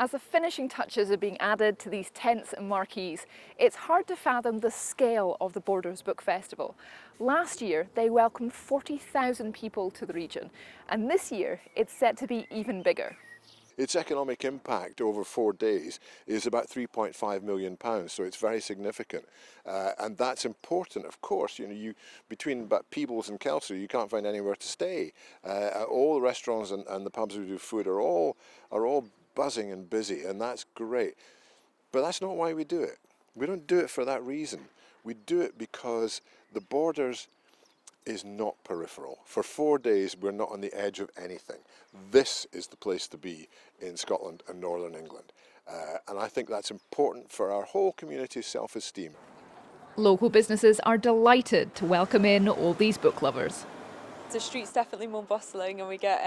As the finishing touches are being added to these tents and marquees, it's hard to fathom the scale of the Borders Book Festival. Last year, they welcomed 40,000 people to the region, and this year it's set to be even bigger. Its economic impact over 4 days is about £3.5 million, so it's very significant. And that's important, of course. Between Peebles and Kelso, you can't find anywhere to stay. All the restaurants and the pubs who do food are all buzzing and busy, and that's great. But that's not why we do it. We don't do it for that reason. We do it because the Borders is not peripheral. For 4 days, we're not on the edge of anything. This is the place to be in Scotland and Northern England. And I think that's important for our whole community's self-esteem. Local businesses are delighted to welcome in all these book lovers. The street's definitely more bustling and we get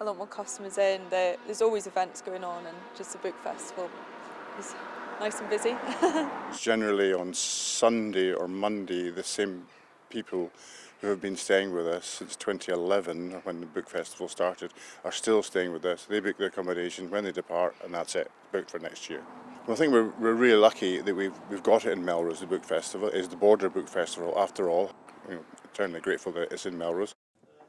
a lot more customers in. There's always events going on, and just the book festival is nice and busy. It's generally on Sunday or Monday the same people who have been staying with us since 2011, when the book festival started, are still staying with us. They book their accommodation when they depart, and that's it, booked for next year. Well, I think we're really lucky that we've got it in Melrose. The book festival is the Border Book Festival after all. Eternally grateful that it's in Melrose.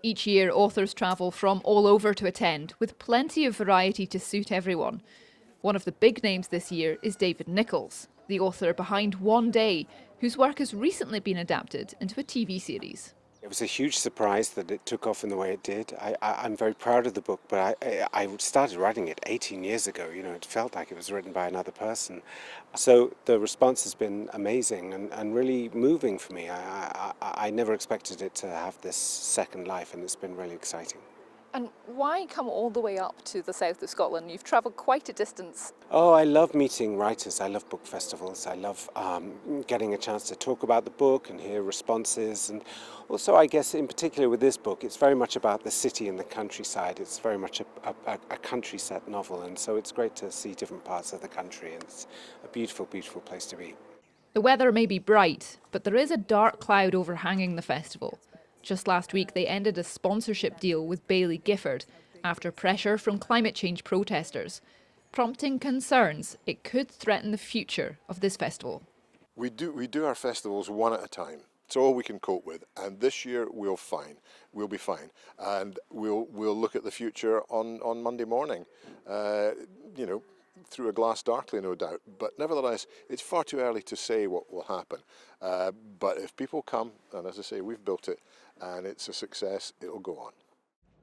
Each year, authors travel from all over to attend, with plenty of variety to suit everyone. One of the big names this year is David Nicholls, the author behind One Day, whose work has recently been adapted into a TV series. It was a huge surprise that it took off in the way it did. I'm very proud of the book, but I started writing it 18 years ago. It felt like it was written by another person. So the response has been amazing and really moving for me. I never expected it to have this second life, and it's been really exciting. And why come all the way up to the south of Scotland? You've travelled quite a distance. Oh, I love meeting writers. I love book festivals. I love getting a chance to talk about the book and hear responses. And also, I guess, in particular with this book, it's very much about the city and the countryside. It's very much a country-set novel, and so it's great to see different parts of the country, and it's a beautiful, beautiful place to be. The weather may be bright, but there is a dark cloud overhanging the festival. Just last week, they ended a sponsorship deal with Baillie Gifford after pressure from climate change protesters, prompting concerns it could threaten the future of this festival. We do our festivals one at a time. It's all we can cope with, and this year we'll be fine, and we'll look at the future on Monday morning. Through a glass darkly, no doubt, but nevertheless, it's far too early to say what will happen. But if people come, and as I say, we've built it, and it's a success, it'll go on.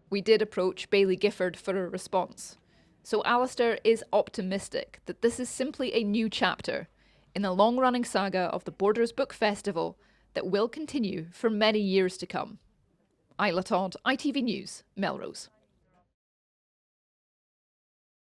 We did approach Baillie Gifford for a response. So Alistair is optimistic that this is simply a new chapter in the long-running saga of the Borders Book Festival that will continue for many years to come. Isla Todd, ITV News, Melrose.